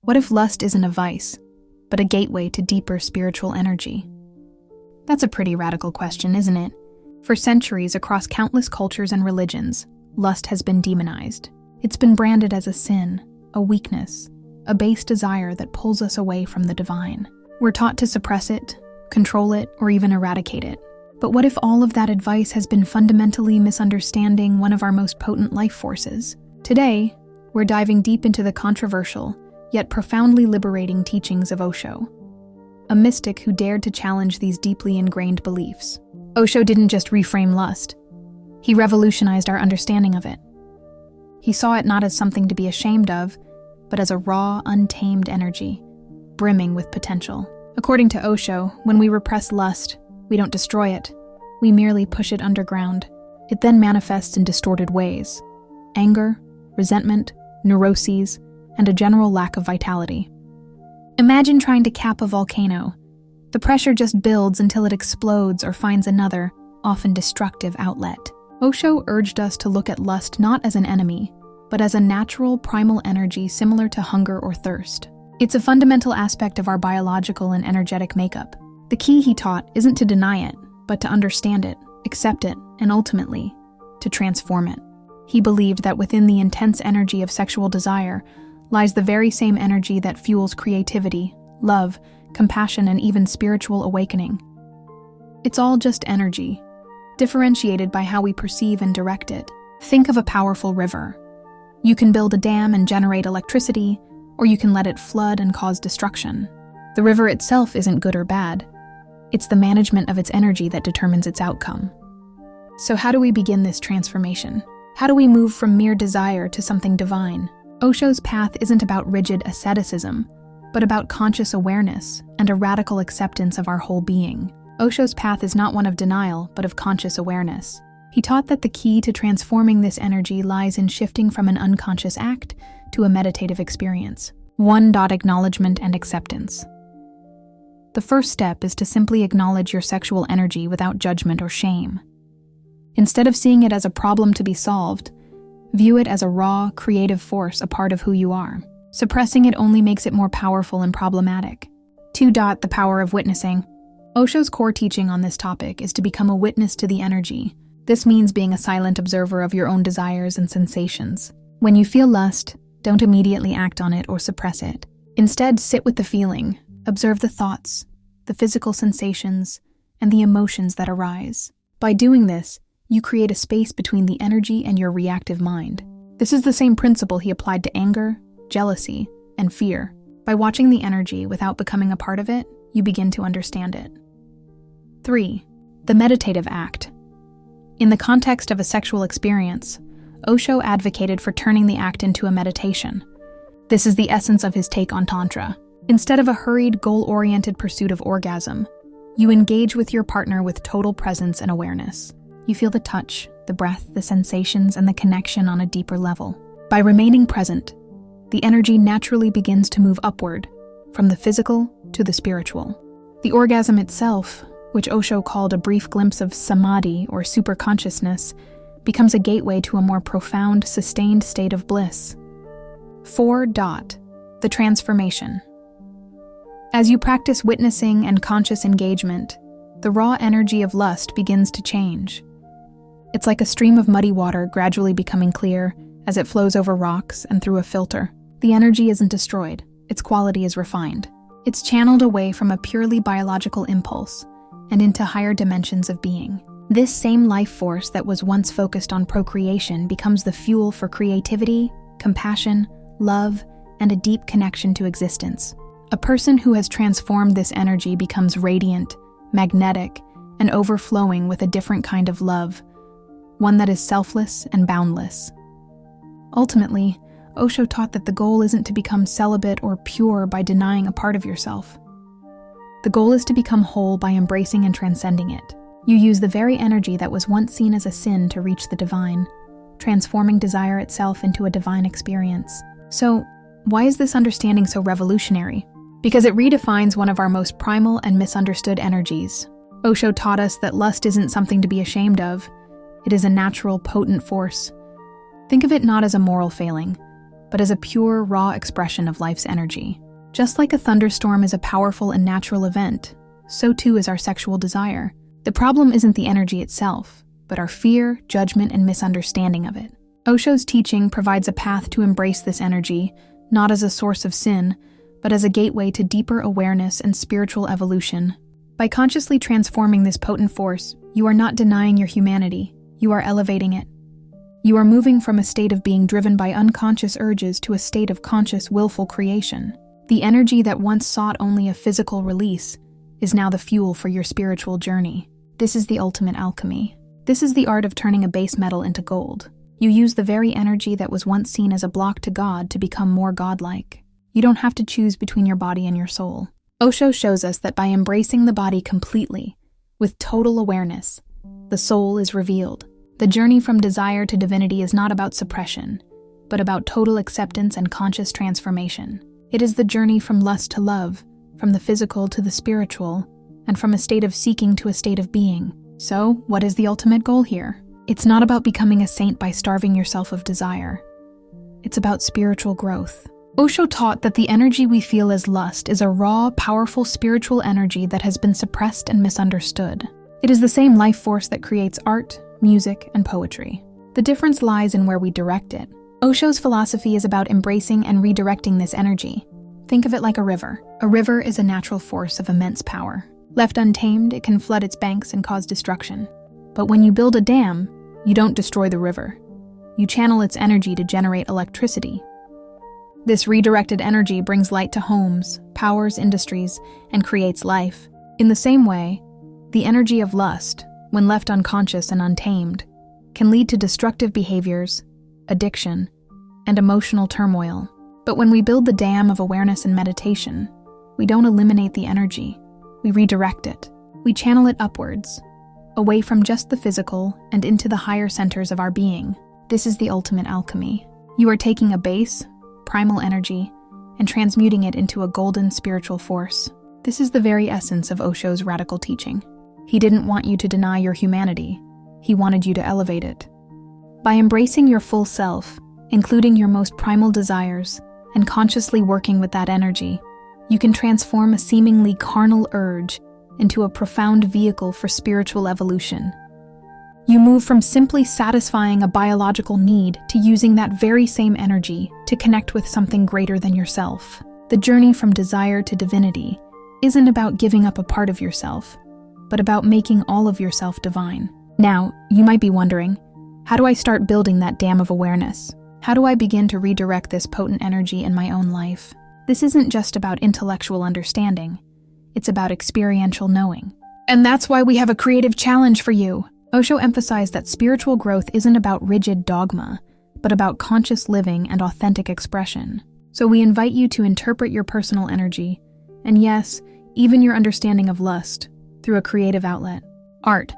What if lust isn't a vice, but a gateway to deeper spiritual energy? That's a pretty radical question, isn't it? For centuries, across countless cultures and religions, lust has been demonized. It's been branded as a sin, a weakness, a base desire that pulls us away from the divine. We're taught to suppress it, control it, or even eradicate it. But what if all of that advice has been fundamentally misunderstanding one of our most potent life forces? Today, we're diving deep into the controversial, yet profoundly liberating teachings of Osho, a mystic who dared to challenge these deeply ingrained beliefs. Osho didn't just reframe lust. He revolutionized our understanding of it. He saw it not as something to be ashamed of, but as a raw, untamed energy, brimming with potential. According to Osho, when we repress lust, we don't destroy it. We merely push it underground. It then manifests in distorted ways: anger, resentment, neuroses, and a general lack of vitality. Imagine trying to cap a volcano. The pressure just builds until it explodes or finds another, often destructive outlet. Osho urged us to look at lust not as an enemy, but as a natural, primal energy similar to hunger or thirst. It's a fundamental aspect of our biological and energetic makeup. The key, he taught, isn't to deny it, but to understand it, accept it, and ultimately, to transform it. He believed that within the intense energy of sexual desire lies the very same energy that fuels creativity, love, compassion, and even spiritual awakening. It's all just energy, differentiated by how we perceive and direct it. Think of a powerful river. You can build a dam and generate electricity, or you can let it flood and cause destruction. The river itself isn't good or bad. It's the management of its energy that determines its outcome. So how do we begin this transformation? How do we move from mere desire to something divine? Osho's path isn't about rigid asceticism, but about conscious awareness and a radical acceptance of our whole being. Osho's path is not one of denial, but of conscious awareness. He taught that the key to transforming this energy lies in shifting from an unconscious act to a meditative experience. Acknowledgement and acceptance. The first step is to simply acknowledge your sexual energy without judgment or shame. Instead of seeing it as a problem to be solved, view it as a raw, creative force, a part of who you are. Suppressing it only makes it more powerful and problematic. The power of witnessing. Osho's core teaching on this topic is to become a witness to the energy. This means being a silent observer of your own desires and sensations. When you feel lust, don't immediately act on it or suppress it. Instead, sit with the feeling, observe the thoughts, the physical sensations, and the emotions that arise. By doing this, you create a space between the energy and your reactive mind. This is the same principle he applied to anger, jealousy, and fear. By watching the energy without becoming a part of it, you begin to understand it. 3. The meditative act. In the context of a sexual experience, Osho advocated for turning the act into a meditation. This is the essence of his take on Tantra. Instead of a hurried, goal-oriented pursuit of orgasm, you engage with your partner with total presence and awareness. You feel the touch, the breath, the sensations, and the connection on a deeper level. By remaining present, the energy naturally begins to move upward, from the physical to the spiritual. The orgasm itself, which Osho called a brief glimpse of samadhi or superconsciousness, becomes a gateway to a more profound, sustained state of bliss. 4. The transformation. As you practice witnessing and conscious engagement, the raw energy of lust begins to change. It's like a stream of muddy water gradually becoming clear as it flows over rocks and through a filter. The energy isn't destroyed, its quality is refined. It's channeled away from a purely biological impulse and into higher dimensions of being. This same life force that was once focused on procreation becomes the fuel for creativity, compassion, love, and a deep connection to existence. A person who has transformed this energy becomes radiant, magnetic, and overflowing with a different kind of love, one that is selfless and boundless. Ultimately, Osho taught that the goal isn't to become celibate or pure by denying a part of yourself. The goal is to become whole by embracing and transcending it. You use the very energy that was once seen as a sin to reach the divine, transforming desire itself into a divine experience. So, why is this understanding so revolutionary? Because it redefines one of our most primal and misunderstood energies. Osho taught us that lust isn't something to be ashamed of. It is a natural, potent force. Think of it not as a moral failing, but but as a pure, raw expression of life's energy. Just like a thunderstorm is a powerful and natural event, so too is our sexual desire. The problem isn't the energy itself, but our fear, judgment, and misunderstanding of it. Osho's teaching provides a path to embrace this energy, not as a source of sin, but as a gateway to deeper awareness and spiritual evolution. By consciously transforming this potent force, you are not denying your humanity, you are elevating it. You are moving from a state of being driven by unconscious urges to a state of conscious, willful creation. The energy that once sought only a physical release is now the fuel for your spiritual journey. This is the ultimate alchemy. This is the art of turning a base metal into gold. You use the very energy that was once seen as a block to God to become more godlike. You don't have to choose between your body and your soul. Osho shows us that by embracing the body completely, with total awareness, the soul is revealed. The journey from desire to divinity is not about suppression, but about total acceptance and conscious transformation. It is the journey from lust to love, from the physical to the spiritual, and from a state of seeking to a state of being. So, what is the ultimate goal here? It's not about becoming a saint by starving yourself of desire. It's about spiritual growth. Osho taught that the energy we feel as lust is a raw, powerful spiritual energy that has been suppressed and misunderstood. It is the same life force that creates art, music, and poetry. The difference lies in where we direct it. Osho's philosophy is about embracing and redirecting this energy. Think of it like a river. A river is a natural force of immense power. Left untamed, it can flood its banks and cause destruction. But when you build a dam, you don't destroy the river. You channel its energy to generate electricity. This redirected energy brings light to homes, powers industries, and creates life. In the same way, the energy of lust, when left unconscious and untamed, can lead to destructive behaviors, addiction, and emotional turmoil. But when we build the dam of awareness and meditation, we don't eliminate the energy, we redirect it. We channel it upwards, away from just the physical and into the higher centers of our being. This is the ultimate alchemy. You are taking a base, primal energy, and transmuting it into a golden spiritual force. This is the very essence of Osho's radical teaching. He didn't want you to deny your humanity. He wanted you to elevate it. By embracing your full self, including your most primal desires, and consciously working with that energy, you can transform a seemingly carnal urge into a profound vehicle for spiritual evolution. You move from simply satisfying a biological need to using that very same energy to connect with something greater than yourself. The journey from desire to divinity isn't about giving up a part of yourself, but about making all of yourself divine. Now, you might be wondering, how do I start building that dam of awareness? How do I begin to redirect this potent energy in my own life? This isn't just about intellectual understanding. It's about experiential knowing. And that's why we have a creative challenge for you. Osho emphasized that spiritual growth isn't about rigid dogma, but about conscious living and authentic expression. So we invite you to interpret your personal energy, and yes, even your understanding of lust, through a creative outlet. Art.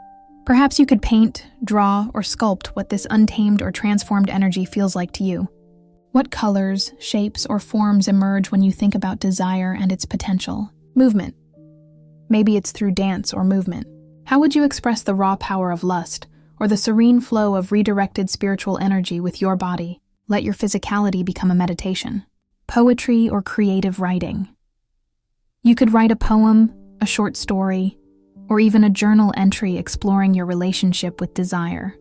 Perhaps you could paint, draw, or sculpt what this untamed or transformed energy feels like to you. What colors, shapes, or forms emerge when you think about desire and its potential? Movement. Maybe it's through dance or movement. How would you express the raw power of lust, or the serene flow of redirected spiritual energy with your body? Let your physicality become a meditation. Poetry or creative writing. You could write a poem, a short story, or even a journal entry exploring your relationship with desire.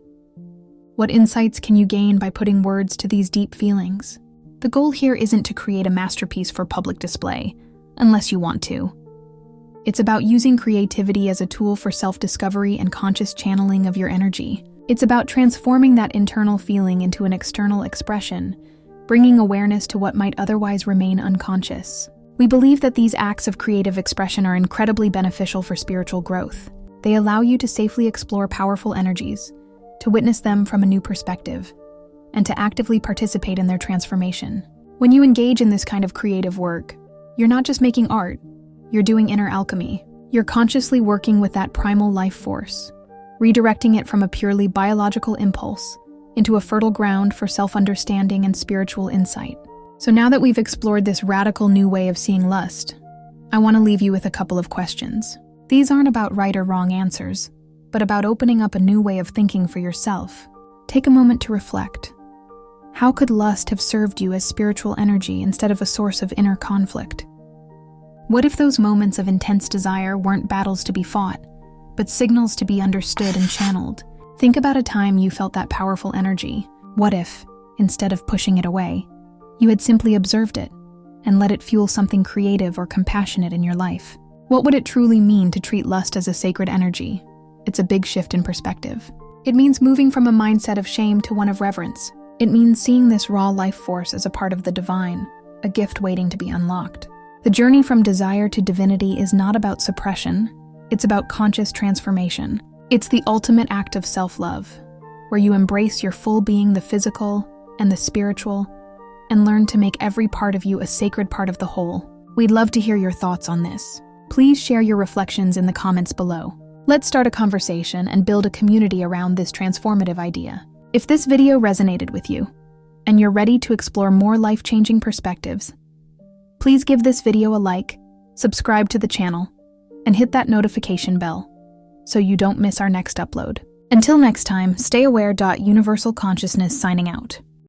What insights can you gain by putting words to these deep feelings? The goal here isn't to create a masterpiece for public display, unless you want to. It's about using creativity as a tool for self-discovery and conscious channeling of your energy. It's about transforming that internal feeling into an external expression, bringing awareness to what might otherwise remain unconscious. We believe that these acts of creative expression are incredibly beneficial for spiritual growth. They allow you to safely explore powerful energies, to witness them from a new perspective, and to actively participate in their transformation. When you engage in this kind of creative work, you're not just making art, you're doing inner alchemy. You're consciously working with that primal life force, redirecting it from a purely biological impulse into a fertile ground for self-understanding and spiritual insight. So now that we've explored this radical new way of seeing lust, I want to leave you with a couple of questions. These aren't about right or wrong answers, but about opening up a new way of thinking for yourself. Take a moment to reflect. How could lust have served you as spiritual energy instead of a source of inner conflict? What if those moments of intense desire weren't battles to be fought, but signals to be understood and channeled? Think about a time you felt that powerful energy. What if, instead of pushing it away, you had simply observed it and let it fuel something creative or compassionate in your life? What would it truly mean to treat lust as a sacred energy? It's a big shift in perspective. It means moving from a mindset of shame to one of reverence. It means seeing this raw life force as a part of the divine, a gift waiting to be unlocked. The journey from desire to divinity is not about suppression, it's about conscious transformation. It's the ultimate act of self-love, where you embrace your full being, the physical and the spiritual, and learn to make every part of you a sacred part of the whole. We'd love to hear your thoughts on this. Please share your reflections in the comments below. Let's start a conversation and build a community around this transformative idea. If this video resonated with you, and you're ready to explore more life-changing perspectives, please give this video a like, subscribe to the channel, and hit that notification bell so you don't miss our next upload. Until next time, stay aware. Universal Consciousness signing out.